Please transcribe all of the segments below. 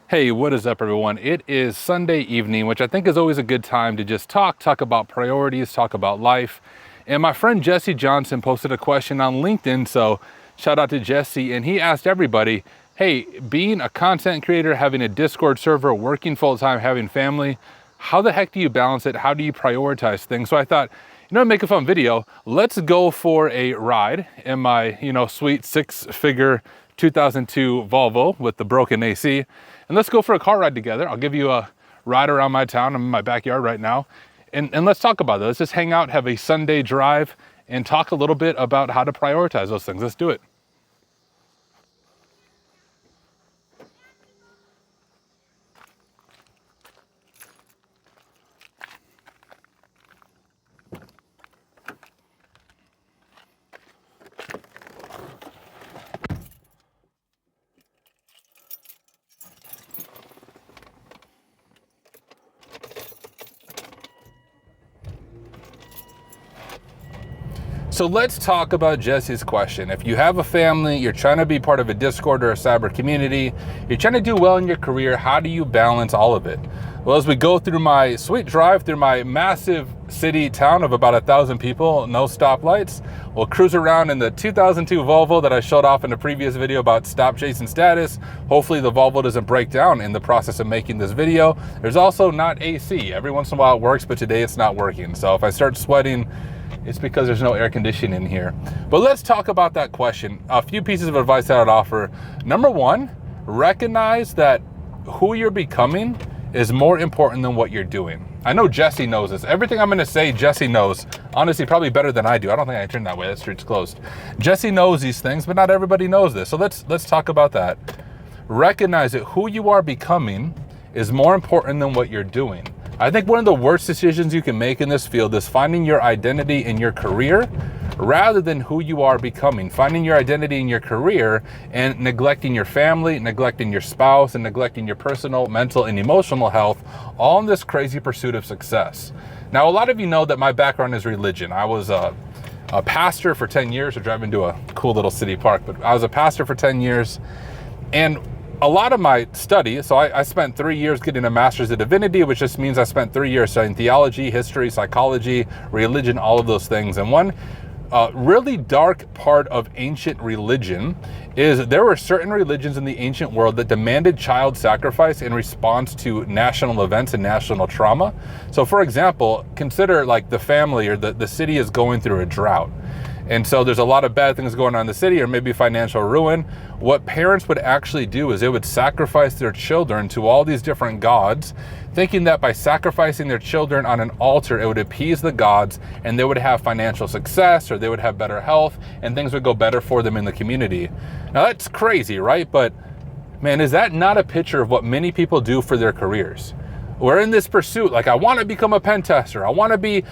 Hey, what is up, everyone? It is Sunday evening, which I think is always a good time to just talk about priorities, talk about life. And my friend Jesse Johnson posted a question on LinkedIn, so shout out to Jesse. And he asked everybody, hey, being a content creator, having a Discord server, working full-time, having family, how the heck do you balance it? How do you prioritize things? So I thought, make a fun video. Let's go for a ride in my, sweet six-figure 2002 Volvo with the broken AC. And let's go for a car ride together. I'll give you a ride around my town. I'm in my backyard right now. And let's talk about it. Let's just hang out, have a Sunday drive, and talk a little bit about how to prioritize those things. Let's do it. So let's talk about Jesse's question. If you have a family, you're trying to be part of a Discord or a cyber community, you're trying to do well in your career, how do you balance all of it? Well, as we go through my sweet drive through my massive city town of about 1,000 people, no stoplights, we'll cruise around in the 2002 Volvo that I showed off in the previous video about stop chasing status. Hopefully the Volvo doesn't break down in the process of making this video. There's also not AC. Every once in a while it works, but today it's not working. So if I start sweating, it's because there's no air conditioning in here. But let's talk about that question. A few pieces of advice that I'd offer. Number one, recognize that who you're becoming is more important than what you're doing. I know Jesse knows this. Everything I'm gonna say, Jesse knows. Honestly, probably better than I do. I don't think I turned that way, that street's closed. Jesse knows these things, but not everybody knows this. So let's talk about that. Recognize that who you are becoming is more important than what you're doing. I think one of the worst decisions you can make in this field is finding your identity in your career rather than who you are becoming. Finding your identity in your career and neglecting your family, neglecting your spouse, and neglecting your personal, mental, and emotional health, all in this crazy pursuit of success. Now, a lot of you know that my background is religion. I was a pastor for 10 years. We're driving to a cool little city park, but I was a pastor for 10 years. And a lot of my study, so I spent 3 years getting a master's of divinity, which just means I spent 3 years studying theology, history, psychology, religion, all of those things. And one really dark part of ancient religion is there were certain religions in the ancient world that demanded child sacrifice in response to national events and national trauma. So for example, consider like the family or the city is going through a drought. And so there's a lot of bad things going on in the city, or maybe financial ruin. What parents would actually do is they would sacrifice their children to all these different gods, thinking that by sacrificing their children on an altar, it would appease the gods and they would have financial success, or they would have better health and things would go better for them in the community. Now that's crazy, right? But man, is that not a picture of what many people do for their careers? We're in this pursuit, like I want to become a pen tester. I want to make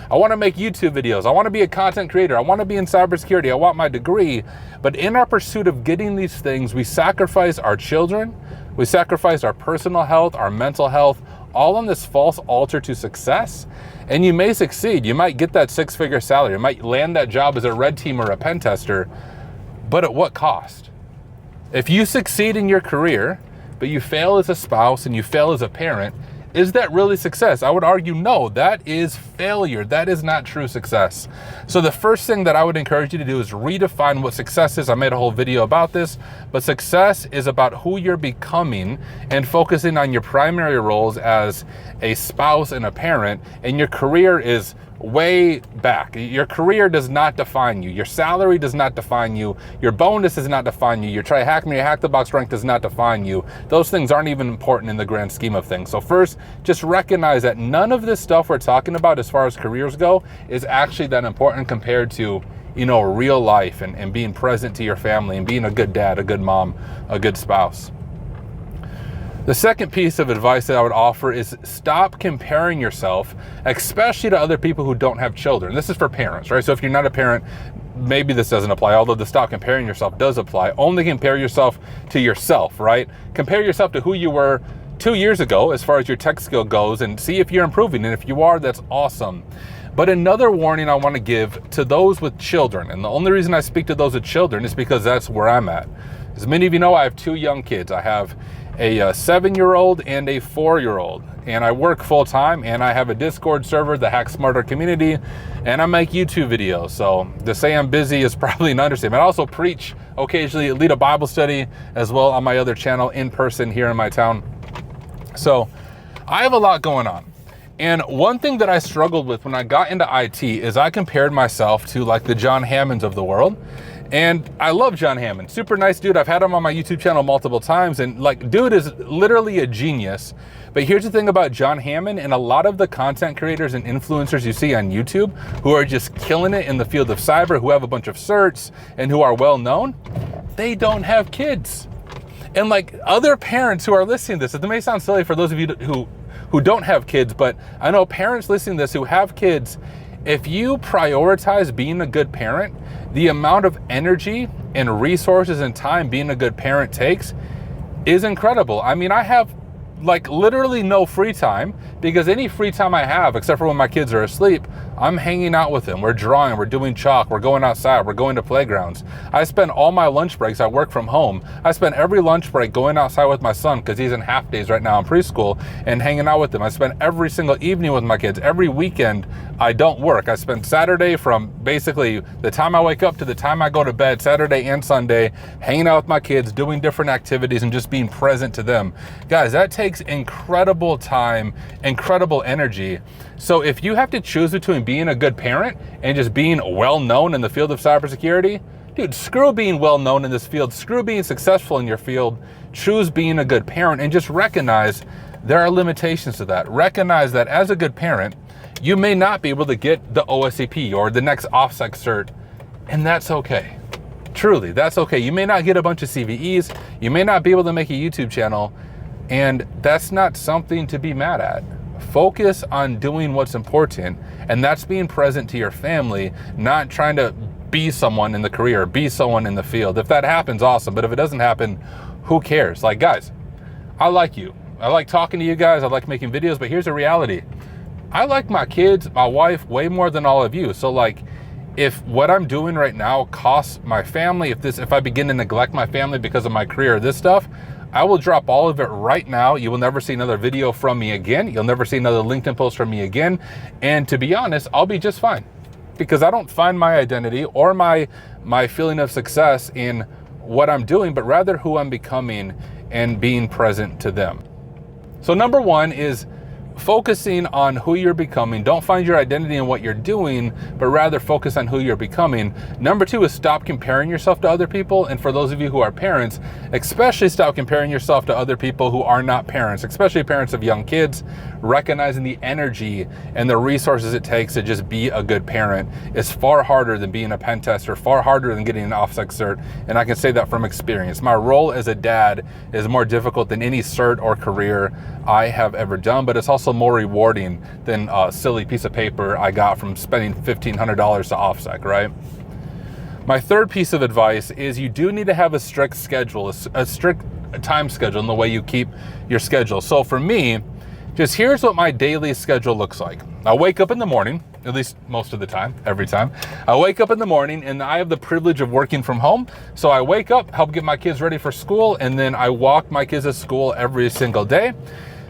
YouTube videos. I want to be a content creator. I want to be in cybersecurity. I want my degree. But in our pursuit of getting these things, we sacrifice our children. We sacrifice our personal health, our mental health, all on this false altar to success. And you may succeed. You might get that six-figure salary. You might land that job as a red team or a pen tester. But at what cost? If you succeed in your career, but you fail as a spouse and you fail as a parent, is that really success? I would argue no, that is failure. That is not true success. So the first thing that I would encourage you to do is redefine what success is. I made a whole video about this, but success is about who you're becoming and focusing on your primary roles as a spouse and a parent, and your career is way back. Your career does not define you. Your salary does not define you. Your bonus does not define you. Your hack the box rank does not define you. Those things aren't even important in the grand scheme of things. So first, just recognize that none of this stuff we're talking about as far as careers go is actually that important compared to, real life and being present to your family and being a good dad, a good mom, a good spouse. The second piece of advice that I would offer is stop comparing yourself, especially to other people who don't have children. This is for parents, right? So if you're not a parent, maybe this doesn't apply, although the stop comparing yourself does apply. Only compare yourself to yourself, right? Compare yourself to who you were 2 years ago as far as your tech skill goes and see if you're improving. And if you are, that's awesome. But another warning I want to give to those with children, and the only reason I speak to those with children is because that's where I'm at. As many of you know, I have 2 young kids. I have a 7-year-old and a 4-year-old, and I work full time, and I have a Discord server, the Hack Smarter community, and I make YouTube videos. So to say I'm busy is probably an understatement. I also preach occasionally, lead a Bible study as well on my other channel in person here in my town. So I have a lot going on. And one thing that I struggled with when I got into IT is I compared myself to like the John Hammonds of the world. And I love John Hammond, super nice dude. I've had him on my YouTube channel multiple times, and like, dude is literally a genius. But here's the thing about John Hammond and a lot of the content creators and influencers you see on YouTube who are just killing it in the field of cyber, who have a bunch of certs and who are well known, they don't have kids. And like other parents who are listening to this, it may sound silly for those of you who don't have kids, but I know parents listening to this who have kids, if you prioritize being a good parent, the amount of energy and resources and time being a good parent takes is incredible. I mean, I have like literally no free time, because any free time I have, except for when my kids are asleep, I'm hanging out with them. We're drawing, we're doing chalk, we're going outside, we're going to playgrounds. I spend all my lunch breaks, I work from home. I spend every lunch break going outside with my son, because he's in half days right now in preschool, and hanging out with him. I spend every single evening with my kids. Every weekend, I don't work. I spend Saturday from basically the time I wake up to the time I go to bed, Saturday and Sunday, hanging out with my kids, doing different activities, and just being present to them. Guys, that takes incredible time, incredible energy. So if you have to choose between being a good parent and just being well known in the field of cybersecurity, dude, screw being well known in this field, screw being successful in your field, choose being a good parent, and just recognize there are limitations to that. Recognize that as a good parent, you may not be able to get the OSCP or the next OffSec cert, and that's okay. Truly, that's okay. You may not get a bunch of CVEs, you may not be able to make a YouTube channel, and that's not something to be mad at. Focus on doing what's important, and that's being present to your family, not trying to be someone in the career, be someone in the field. If that happens, awesome, but if it doesn't happen, who cares? Like, guys, I like you. I like talking to you guys, I like making videos, but here's the reality. I like my kids, my wife, way more than all of you. So like, if what I'm doing right now costs my family, if I begin to neglect my family because of my career or this stuff, I will drop all of it right now. You will never see another video from me again. You'll never see another LinkedIn post from me again. And to be honest, I'll be just fine, because I don't find my identity or my feeling of success in what I'm doing, but rather who I'm becoming and being present to them. So number one is focusing on who you're becoming. Don't find your identity in what you're doing, but rather focus on who you're becoming. Number two is stop comparing yourself to other people. And for those of you who are parents, especially stop comparing yourself to other people who are not parents, especially parents of young kids. Recognizing the energy and the resources it takes to just be a good parent is far harder than being a pen tester, far harder than getting an OffSec cert. And I can say that from experience. My role as a dad is more difficult than any cert or career I have ever done, but it's also more rewarding than a silly piece of paper I got from spending $1,500 to OffSec, right? My third piece of advice is you do need to have a strict schedule, a strict time schedule in the way you keep your schedule. So for me, just here's what my daily schedule looks like. I wake up in the morning, at least most of the time, every time. I wake up in the morning and I have the privilege of working from home. So I wake up, help get my kids ready for school, and then I walk my kids to school every single day.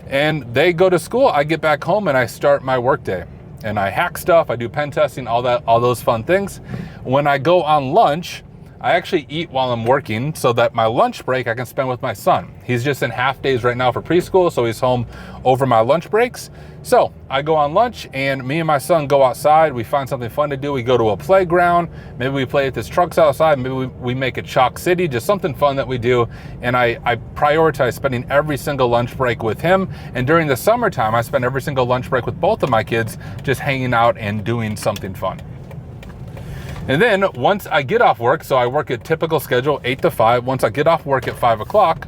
And they go to school, I get back home and I start my workday. And I hack stuff, I do pen testing, all those fun things. When I go on lunch, I actually eat while I'm working so that my lunch break I can spend with my son. He's just in half days right now for preschool, so he's home over my lunch breaks. So I go on lunch and me and my son go outside. We find something fun to do. We go to a playground. Maybe we play at this trucks outside. Maybe we make a chalk city, just something fun that we do. And I prioritize spending every single lunch break with him. And during the summertime, I spend every single lunch break with both of my kids, just hanging out and doing something fun. And then once I get off work, so I work a typical schedule, 8 to 5. Once I get off work at 5 o'clock,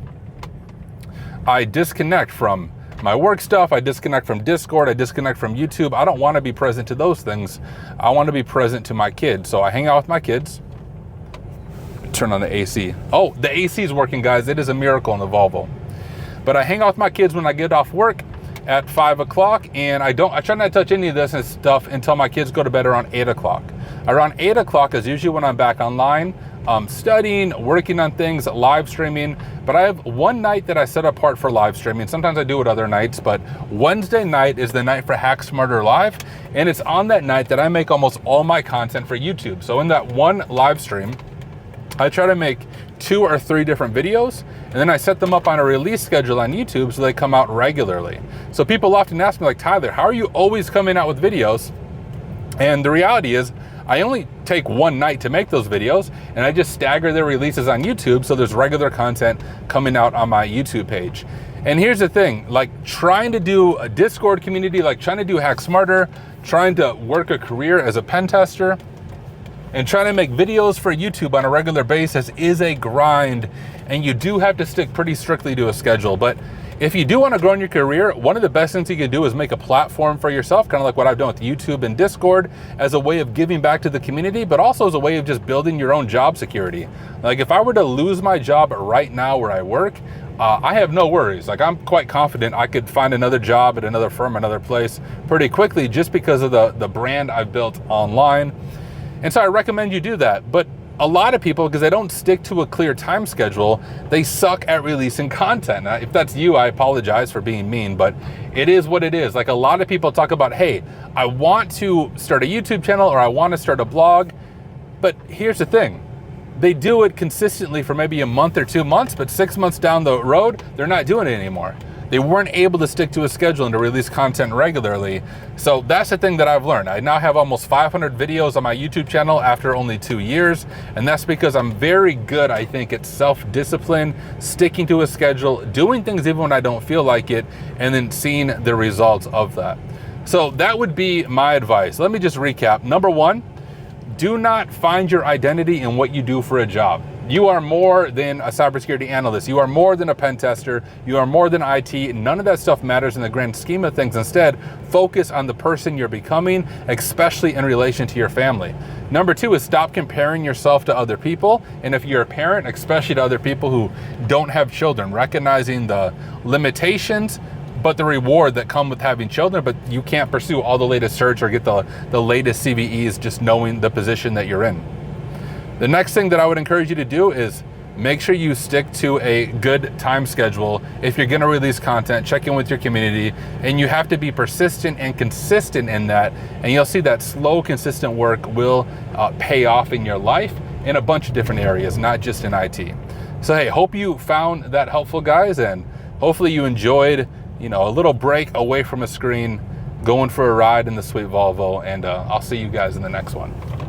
I disconnect from my work stuff. I disconnect from Discord. I disconnect from YouTube. I don't want to be present to those things. I want to be present to my kids. So I hang out with my kids. Turn on the AC. Oh, the AC is working, guys. It is a miracle in the Volvo. But I hang out with my kids when I get off work at 5 o'clock, and I try not to touch any of this stuff until my kids go to bed around 8 o'clock. Around 8 o'clock is usually when I'm back online studying, working on things, live streaming. But I have one night that I set apart for live streaming. Sometimes I do it other nights, but Wednesday night is the night for Hack Smarter Live. And it's on that night that I make almost all my content for YouTube. So in that one live stream, I try to make 2 or 3 different videos, and then I set them up on a release schedule on YouTube so they come out regularly. So people often ask me, like, Tyler, how are you always coming out with videos? And the reality is, I only take one night to make those videos, and I just stagger their releases on YouTube so there's regular content coming out on my YouTube page. And here's the thing, like trying to do a Discord community, like trying to do Hack Smarter, trying to work a career as a pen tester, and trying to make videos for YouTube on a regular basis is a grind, and you do have to stick pretty strictly to a schedule. But if you do want to grow in your career, one of the best things you can do is make a platform for yourself, kind of like what I've done with YouTube and Discord, as a way of giving back to the community, but also as a way of just building your own job security. Like if I were to lose my job right now where I work, I have no worries. Like I'm quite confident I could find another job at another firm, another place pretty quickly, just because of the brand I've built online. And so I recommend you do that. But a lot of people, because they don't stick to a clear time schedule, they suck at releasing content. Now, if that's you, I apologize for being mean, but it is what it is. Like a lot of people talk about, hey, I want to start a YouTube channel or I want to start a blog. But here's the thing. They do it consistently for maybe a month or 2 months, but 6 months down the road, they're not doing it anymore. They weren't able to stick to a schedule and to release content regularly. So that's the thing that I've learned. I now have almost 500 videos on my YouTube channel after only 2 years. And that's because I'm very good, I think, at self-discipline, sticking to a schedule, doing things even when I don't feel like it, and then seeing the results of that. So that would be my advice. Let me just recap. Number 1, do not find your identity in what you do for a job. You are more than a cybersecurity analyst. You are more than a pen tester. You are more than IT. None of that stuff matters in the grand scheme of things. Instead, focus on the person you're becoming, especially in relation to your family. Number 2 is stop comparing yourself to other people. And if you're a parent, especially to other people who don't have children, recognizing the limitations but the reward that come with having children, but you can't pursue all the latest search or get the latest CVEs just knowing the position that you're in. The next thing that I would encourage you to do is make sure you stick to a good time schedule. If you're gonna release content, check in with your community, and you have to be persistent and consistent in that, and you'll see that slow, consistent work will pay off in your life in a bunch of different areas, not just in IT. So hey, hope you found that helpful, guys, and hopefully you enjoyed, a little break away from a screen, going for a ride in the sweet Volvo, and I'll see you guys in the next one.